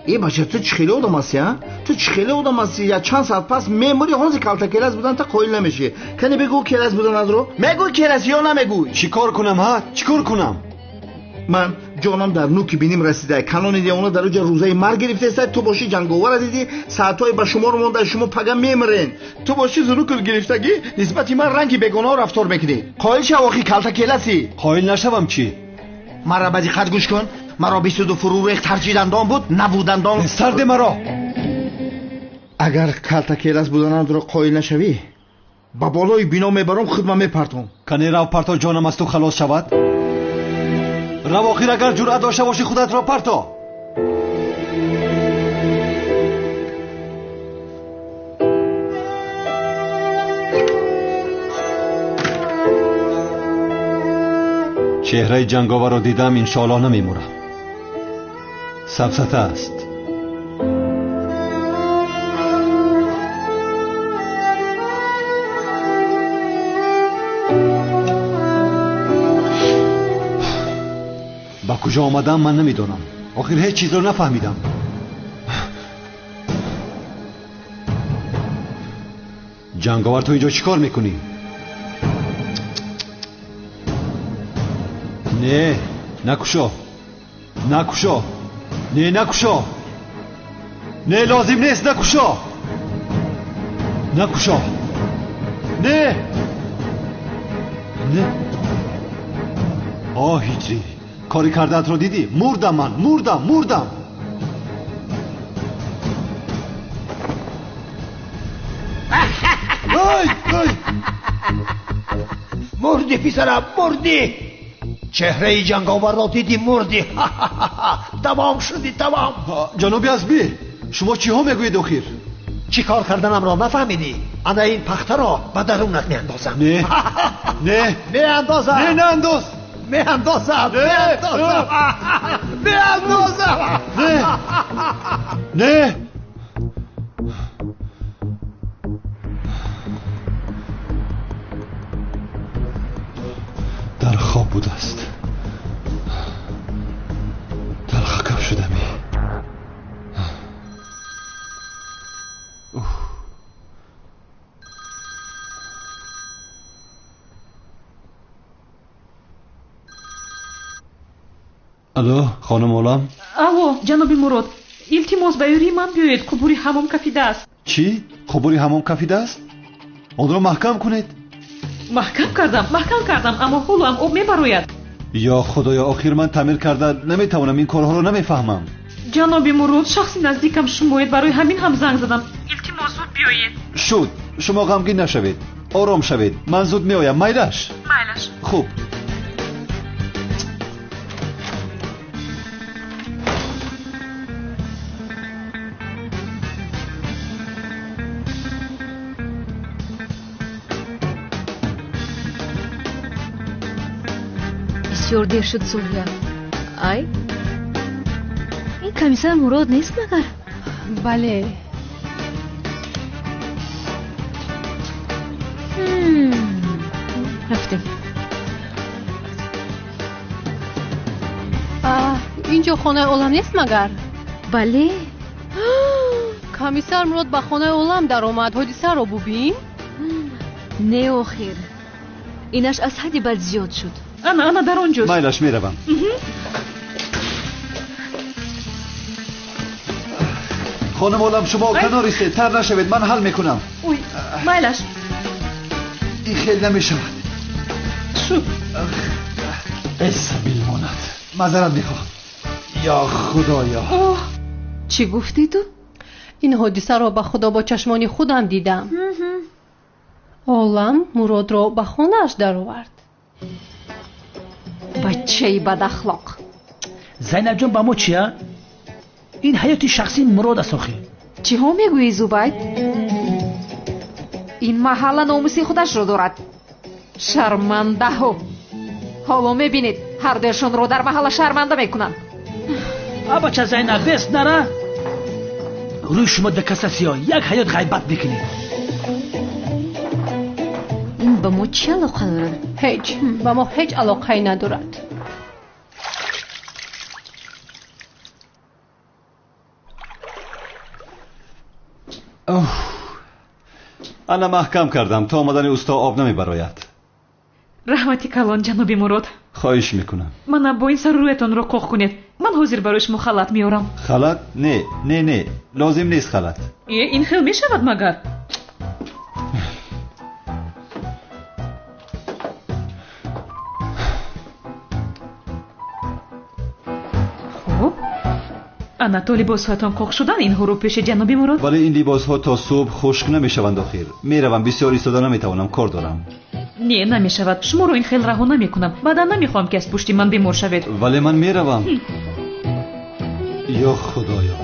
ای بچه تو چه خیلی آدم هستی ها؟ تو چه خیلی آدم هستی؟ یا چند ساعت پس میموری هنزی کلتا کلاس بودن تا قایل نمیشه. کنی بگو کلاس بودن از رو؟ میگوی کلاس یا نمیگوی؟ چی کار کنم ها؟ چی کار کنم؟ من جانم در نوکی بینیم رسیده. کانون دیوانه در اوج روزای مرگ گرفته است. تو باشی جنگاور دیدی ساعتای به شما رو مونده شما پگم میمرین. تو باشی زروکل گرفتگی نسبتی من رنگی بیگناه رفتار میکنی. قایل شو آخی کلتا کلاسی. قایل نشوم چی؟ مرا بدی خط گوش کن. مرا 22 فرو ریخت هرچی دندان بود نبود دندان. سرد مرا. اگر کلتا کلاس بودن رو قایل نشوی با بالای بینا میبرم خودم میپرتم. کنی رو پرتا جانم از تو خلاص شود؟ رو آخر اگر جرأت داشته باشی خودت را پرتا. چهره جنگاور را دیدم انشاءالله نمیمورم. سبسته است. کجا آمدم من نمیدونم. آخر هیچ چیز رو نفهمیدم. جنگاور تو اینجا چیکار میکنی؟ نه نکشا، نکشا، نه نکشا، نه لازم نیست نکشا، نکشا، نه نه. آه هجری کاری کردت رو دیدی؟ مردم من، مردم. مردی پسرم، مردی. چهره جنگاور را دیدی مردی. تمام شدی، تمام. جناب ازبی شما چی ها میگوید آخر؟ چی کار کردنم را نفهمیدی؟ انا این پخته را به درونت میاندازم. نه نه میاندازم. نه نانداز. میاندازم. نه در خواب بود است. در خاکم شدمی. الو خانم اولام. алло ҷаноби мурод, илтимос ба ёрии ман биёед. қубури ҳамом кафидааст. چی؟ قبوری همام کفیده است؟ آن را محکم کنید. маҳкам кардам, аммо ҳоло ҳам об мебарояд. یا خدایا آخر من تعمیر کرده نمیتوانم این کارها رو نمیفهمم. ҷаноби мурод, шахси наздикам шумоед. барои ҳамин ҳам занг задам. илтимос зуд биёед. شد شما غمگین نشوید. آرام شوید. من زود میآیم. میلش. خوب. بسیار دیر شد سویا. ای این کمیسر مراد نیست مگر؟ بله. رفتیم. اینجا خانه اولم نیست مگر؟ بله. کمیسر مراد با خانه اولم در آمد. حادثه رو ببین. نه آخر اینش از حدی بد زیاد شد. انا در اونجاست. میلش میروم. خانم اولم شما کنار ایستید. تر نشوید. من حل میکنم. اوی میلش. این خیلی نمیشود. شو سبیل ماند. معذرت میخوام. یا خدایا. چی گفتی تو؟ این حادثه رو به خدا با چشمانی خودم دیدم. اولم مراد رو به خانه‌اش در آورد. بچه‌ی بد اخلاق. زینب جان با ما چیه؟ این حیات شخصی مراد است آخه. چی ها میگویی زوبید؟ این محل ناموسی خودش رو دارد. شرمنده ها. حالا میبینید هر درشون رو در محل شرمنده میکنن. بچه زینب بس نره. روی شما دکسسی ها یک حیات غیبت میکنید. این با ما چی علاقه دارد؟ هیچ. با ما هیچ علاقه ندارد. انا محکم کردم تا آمدن اوستا آب نمیبراید. رحمتی کلان جنابی مراد. خواهش میکنم. من با این سر رویتان را قوق کنید. من حاضر برای شما خلط میارم. خلط؟ نه لازم نیست خلط. این خیلی میشود مگر؟ انا تو لباس هاتان قوق شدن اینها رو پیش جنابی مراد؟ ولی این لباس ها تا صبح خشک نمیشوند آخر. میروم بسیار ایستاده نمیتوانم کار دارم. نه نمیشود. شما رو این خیلی رها نمیکنم. بعدا نمیخوام که از پشتی من بیمار شوید. ولی من میروم. یا خدایا.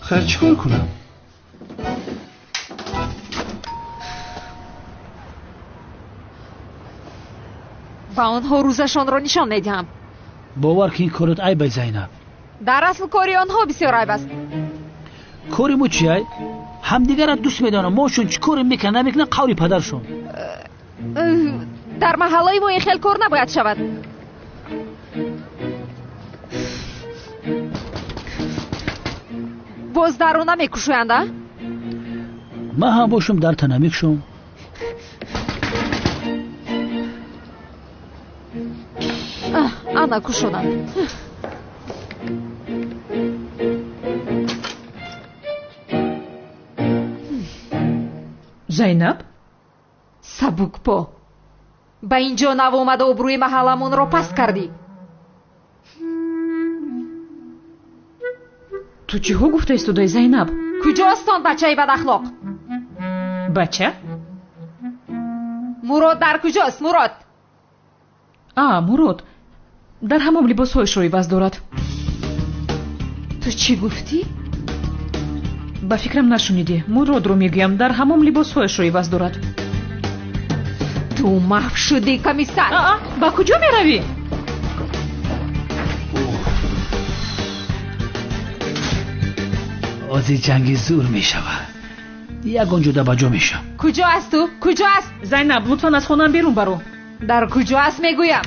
خیر چیکار کنم؟ با آنها روزشان را نشان ندهم. باور که این کارت عیب است زینب. در اصل کاری آنها بسیار عیب است. کاری ما چیه؟ همدیگر را دوست میدانم. ماشون چی کاری میکنن نمیکنن قولی پدرشون. در محله ما این خیلی کار نباید شود. боз дару намекушоянда? ман ҳам бошум дарта намекушам. ана кушодам. зайнаб сабукпо, ба ин ҷо навомада обрӯи маҳалламонро паст кардӣ. ту чиҳо гуфта истодаи зайнаб? куҷост он бачаи бадахлоқ? бача? мурод дар куҷост? мурод? мурод дар ҳамон либосҳояшро иваз дорад. ту чӣ гуфтӣ? ба фикрам нашунидӣ. муродро мегӯям, дар ҳамон либосҳояшро иваз дорад. ту маҳв шудӣ, комиссар. ба куҷо меравӣ? ози ҷанги зур мешавад. ягон ҷода ба ҷо мешам. куҷо аст ту? куҷо аст? зайнаб, лутфан аз хонам берун баро. дар куҷо аст мегӯям?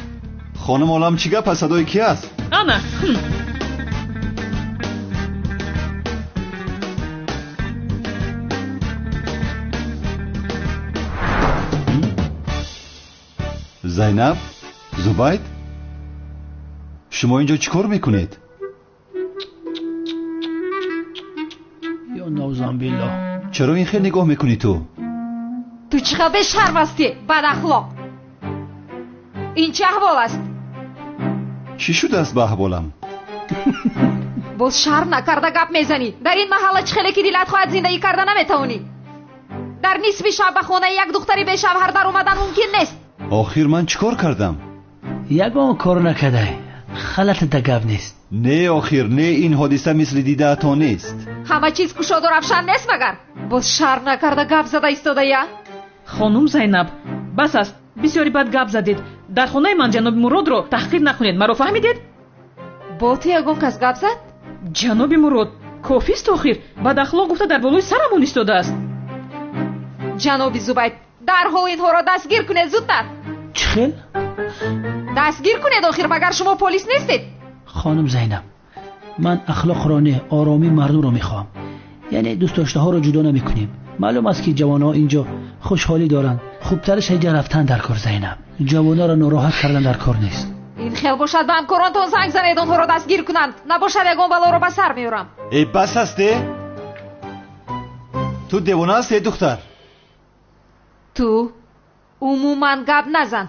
хонум олам чӣ гап аст? садои ки аст? ана зайнаб, зубайд, шумо инҷо чӣ кор мекунед? ё навзанбилло. чаро ин хел нигоҳ мекунӣ ту? ту чӣ хел бешарм ҳастӣ, бадахлоқ? ин чӣ аҳвол аст? чӣ шудааст ба аҳволам? боз шарм накарда гап мезанӣ. дар ин маҳалла чӣ хеле ки дилат хоҳад зиндагӣ карда наметавонӣ. дар нисфи шаб ба хонаи як духтари бешавҳар дар омадан мумкин нест. охир ман чӣ кор кардам? ягон кор накардай. халатда гап нест. не охир, не, ин ҳодиса мисли дидаатон нест. ҳама чиз кушоду равшан нест магар? боз шарм накарда гап зада истодаия? хонум зайнаб, бас аст. бисёри бад гап задед. дар хонаи ман ҷаноби муродро таҳқир накунед. маро фаҳмидед? бо ту ягон кас гап зад? ҷаноби мурод, кофист охир. бадахлоқ гуфта дар болои сарамон истодааст. ҷаноби зубайд, дарҳол инҳоро дастгир кунед, зудтар. чӣ хел? дастгир кунед охир, магар шумо полис нестед? хонум зайнаб, ман ахлоқро не, оромии мардумро мехоҳам. яъне дӯстдоштаҳоро ҷудо намекунем. маълум аст ки ҷавонҳо инҷо хушҳолӣ доранд. хубтараш ҳеҷа рафтан дар кор. зайнаб, ҷавонҳоро нороҳат кардан дар кор нест. ин хел бошад ба ҳамкоронтон занг занед, онҳоро дастгир кунанд. набошад ягон балоро ба сар меорам. бас асте? ту девона асте духтар? ту умуман гап назан.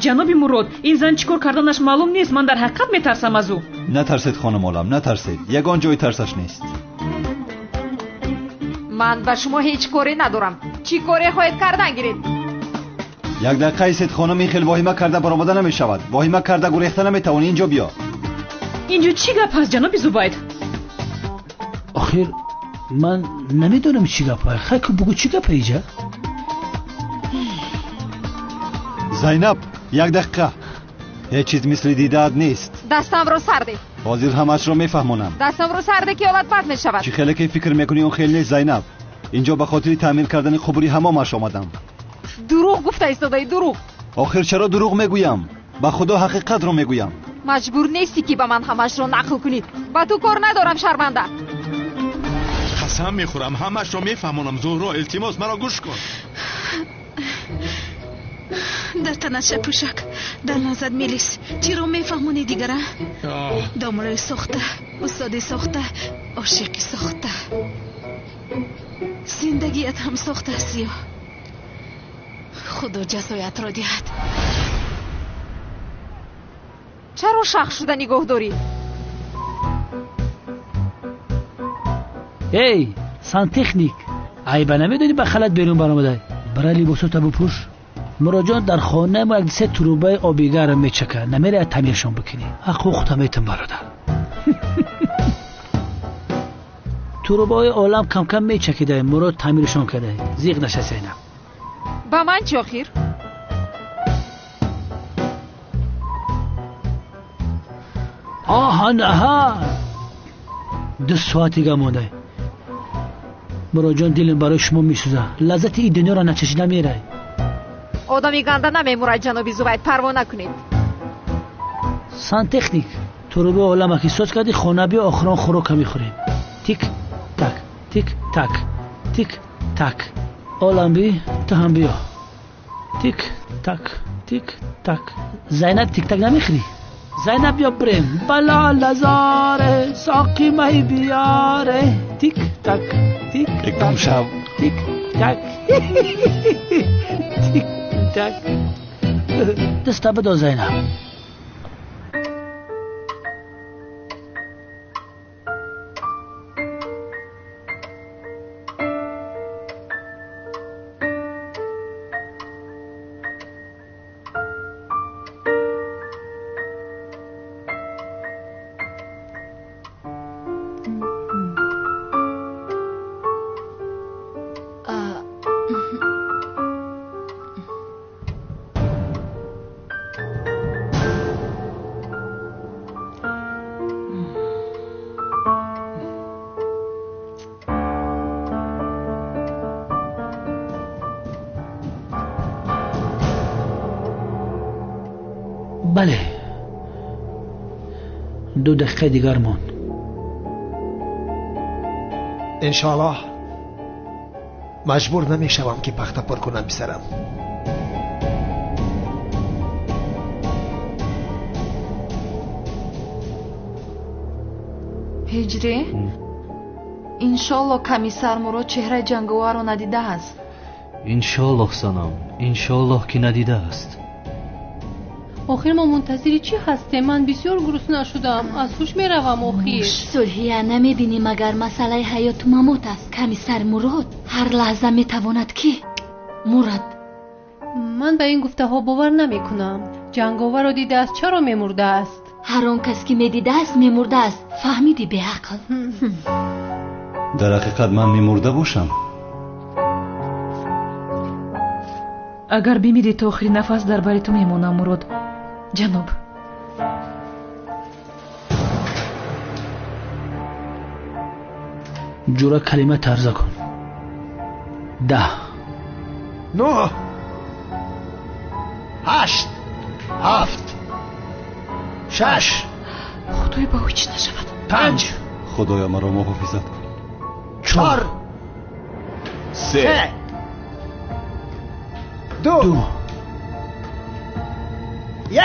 ҷаноби мурод, ин зан чӣ кор карданаш маълум нест. ман дар ҳақиқат метарсам аз ӯ. натарсед хонум олам, натарсед. ягон ҷои тарсаш нест. ман ба шумо ҳеҷ коре надорам. чӣ коре хоҳед кардан гиред? як дақиқа истед хонум, ин хел воҳима карда баромада намешавад. воҳима карда гурехта наметавонӣ. инҷо биё. инҷо чӣ гап аст ҷаноби зубайд? охир ман намедонам чӣ гап аст. хайку бугӯ чӣ гап иҷа? зайнаб, як дақиқа. ҳеҷ чиз мисли дидаат нест. дастамро сарде. ҳозир ҳамаашро мефаҳмонам. дастамро сарде ки ҳолат бад мешавад. чӣ хеле ки фикр мекунӣ он хел нест зайнаб. инҷо ба хотири таъмир кардани қубури ҳамомаш омадам. дурӯғ гуфта истодаӣ, дурӯғ. охир чаро дурӯғ мегӯям? ба худо ҳақиқатро мегӯям. маҷбур нестӣ ки ба ман ҳамашро нақл кунӣ. ба ту кор надорам, шарманда. қасам мехӯрам, ҳамашро мефаҳмонам. зӯҳро, илтимос маро гӯш кун. дар танаша пӯшак, дар назад мелис. чиро мефаҳмонӣ дигара? домраи сохта, устоди сохта, ошиқи сохта. зиндагият ҳам сохта аст ё? худо ҷазоятро диҳад. чаро шах шуда нигоҳ дорӣ? эй сантехник, айба намедонӣ ба халат берун баромадай? бара либосота бупӯш. муроҷон дар хонаи мо як се турубаи обигарро мечака. намерояд тамиршон бикунӣ. ҳақуқта метам бародар. турубаи олам камкам мечакидай. мурод тамиршон кадай. зиқ наша зайнаб. ба ман чӣ охир? аҳа 2 соатига мондай. муроҷон дилим барои шумо месӯзад. лаззати ин дунёро начашида мерай. одами ганда намемурад ҷаноби зубайд, парво накунед. сантехник, تو رو به عالمکی سوز کردی خانه بیا آخران خوراک میخوریم. تیک تک تیک تک تیک تک. عالم بی تو هم بیا. تیک تک تیک تک. زینب تیک تک نمیخوری؟ زینب بیا بریم. بلا لزاره ساقی می بیاره. تیک تک تیک یکم شب تیک تک تیک تک. دستا بدا زینب. بله 2 دقیقه دیگر ماند. انشاءالله مجبور نمیشوم که پخته پر کنم پسرم. هجری انشالله کمیسر مراد چهره جنگاور رو ندیده است. انشالله سنم انشالله که ندیده است. آخر ما منتظری چی هستیم؟ من بسیار گرسنه شدم. از هوش میروم. آخر صلحیه نمیبینی مگر مسئله حیات و ممات است. کمیسر مراد هر لحظه میتواند که مرد. من به این گفته ها باور نمی کنم. جنگاور رو دیده است چرا میمرده است؟ هر آن کس که میدیده است میمرده است. فهمیدی به عقل؟ در حقیقت من میمرده باشم. اگر بمیری تا آخرین نفس در بر تو میمونم مراد جناب. جورا کلمه ترزه کن. 10 9 8 7 6 خدای با هیچ نشود. 5 خدایا مرا محافظت کن. 4 3 2 1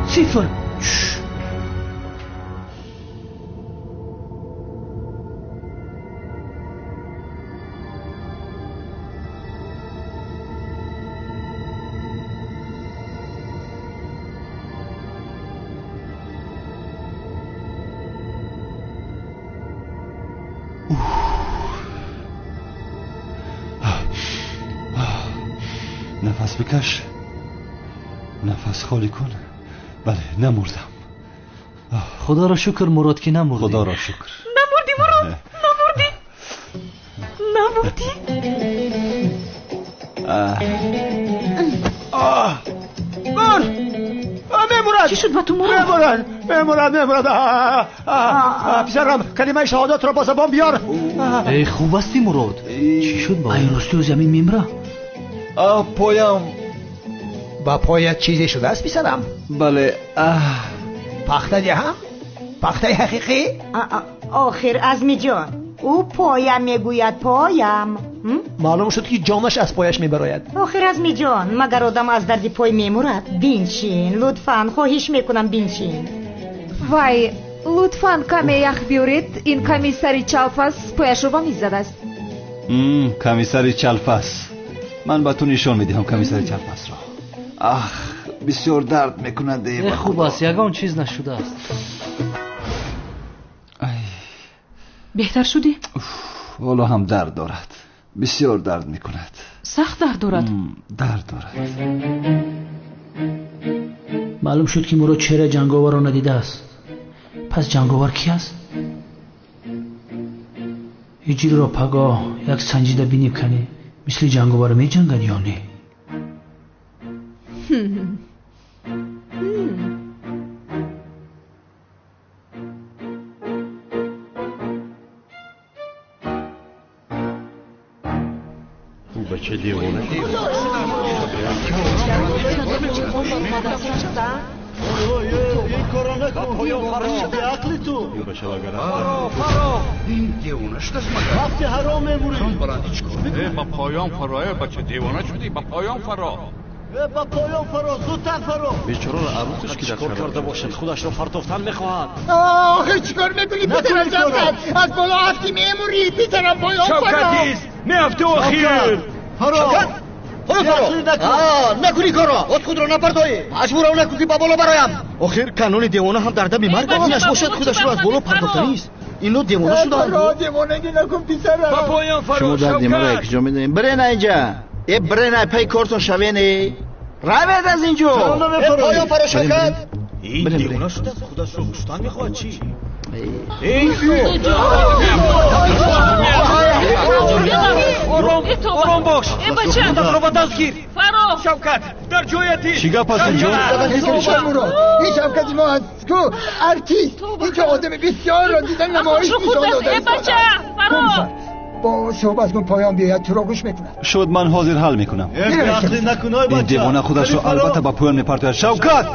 0. نفس بکش. نفس خالی کن. بله نمردم. خدا را شکر مراد که نمردی. خدا را شکر. نمردی مراد. نمردی. میمورد. چی شد با تو مراد؟ میمورد. پسرم کلمه شهادت را با زبان بیار. ای خوب استی مراد. چی شد با این راستی و زمین میمره؟ پایم. با پایت چیزی شده است پسرم؟ بله. پخته دیگه هم؟ پخته حقیقی؟ آخر عزمی جان او پایم میگوید پایم. معلوم شد که جانش از پایش میبراید. آخر عزمی جان مگر آدم از درد پای میمورد؟ بینشین لطفاً خواهش میکنم بینشین. وای لطفاً کمی یخ بیارید. این کمیسری چالفاس پایش رو با میزد است. کمیسری چالفاس. من با تو نشان میدهم کمیسری چالفاس را. بسیار درد میکند. خوب است یگان چیز نشده است. بهتر شدی؟ حالا هم درد دارد. بسیار درد میکند. سخت درد دارد؟ درد دارد. معلوم شد که مراد چهره جنگاور را ندیده است. پس جنگاور کی است؟ هجری را پگاه یک سنجیده بینی کنی مثل جنگاور می جنگد یا نه؟ بچه دیوانه این کارا نکن پایان فرا به عقل تو این دیوانه شده وقتی حرام میموری با پایان فرا بچه دیوانه شدی با پایان فرا با پایان فرا زودتر فرا بیچاره عروسش که در کرده باشد خودش را پرتافتن میخواهد. آخه چیکار میکنی پسرم شوکت؟ از بالا هفتی میموری پسرم پایان فرا. شوکتیست میافته و خیر شوکت نکنی کارا خود را نپردایی مجبورم نکن که با بالا برایم. آخر قانون دیوانه هم در دم مرگ آنش باشد خودش را از بالا پرداختنی است. اینو دیوانه شده دیوانگی نکن پسرم. با پایان فرا شما در دیمه را یکجا میدونیم بره نه اینجا بره نه پای کارتون شوینی روید از اینجا پایان فرا شوکت. این دیوانه شده خودش را کشتن میخواهد چی؟ آرام باش خودت را به دست گیر فرو شوکت در جایتی چی گپ است اینجا؟ این شوکتی ما هست کو ارتیست اینجا آدم بسیار را دیدن نمایش نشان داده بچه فرو با صحبت کن پایان بیاید تو را گوش میکنم. شد من حاضر حل میکنم. این دیوانه خودش رو البته با پایان میپرتاید. شوکت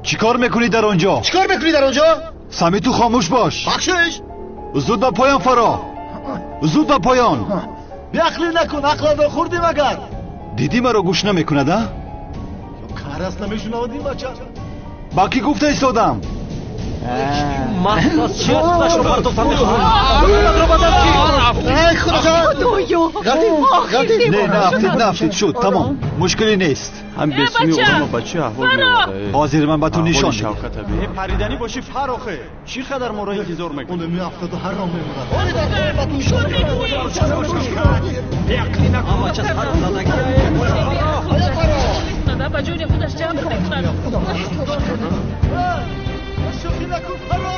چیکار میکنی در آنجا؟ سمی تو خاموش باش. بخشش زود به پایان فرا زود به پایان. بیعقلی نکن عقل را خوردی مگر دیدی مرا گوش نمیکنه ده؟ کار است نمیشنودی بچه با کی گفته ایستادم؟ محساس چیه خودش رو پرتافتن میخواهد؟ ای خدا نفتید شد تمام مشکلی نیست. هم بسمی اونم بچه احوال میواده حاضر من با تو نشان میدم. پریدنی باشی فراخه چی خدر ما را انتظار میکنی؟ اون میافتد و حرام میمورد بیعقلی نکن بچه حرام دادگی با جون خودش جمع میکنه شوخی نکن فرا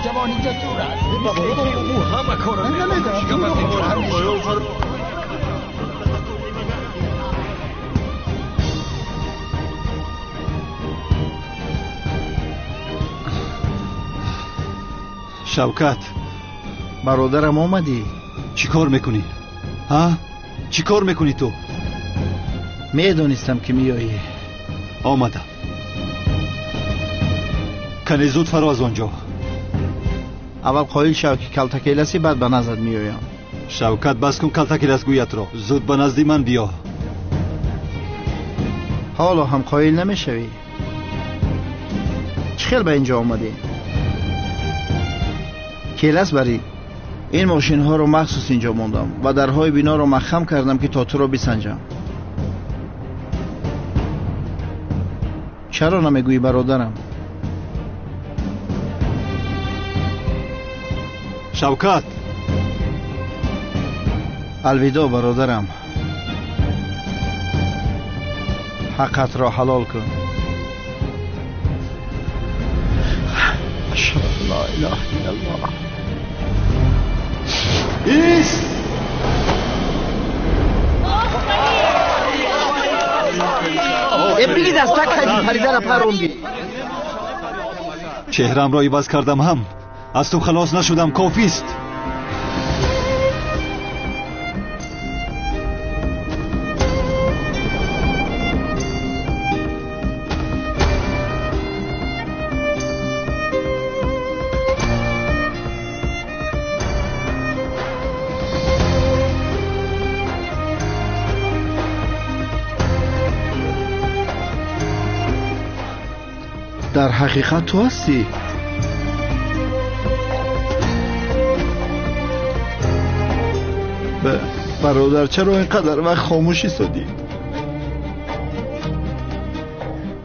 جوانی جسور است. او همه کارا شوکت برادرم آمدی چی کار میکنی؟ ها؟ چی کار میکنی تو؟ میدونستم که میایی. آمدم کنی زود فراز آنجا. اول قایل شو که کلتکیلسی بعد به نزد میایم. شوکت بس کن کلتکیلس گویت را زود به نزدی من بیا. حالا هم قایل نمیشوی؟ چه خیل به اینجا آمدی؟ کیلس بری این ماشین ها رو مخصوص اینجا موندم و درهای بینا رو مخم کردم که تا تو رو بسنجم. چرا نمیگویی برادرم؟ شوکت الوداع برادرم. حقت را حلال کن. اشهد ان لا اله الا الله. ایست بگید از تک خیلی پریدن پروندی. چهرم را عوض کردم هم از تو خلاص نشدم کافیست. در حقیقت تو هستی؟ برادر چرا اینقدر وقت خاموشی سادی؟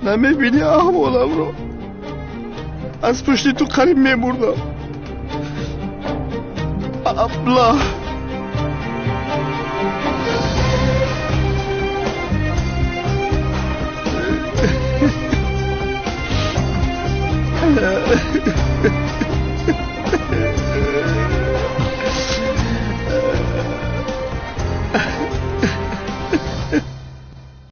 نمیبینی احوالم رو؟ از پشت تو قریب میمردم. ابله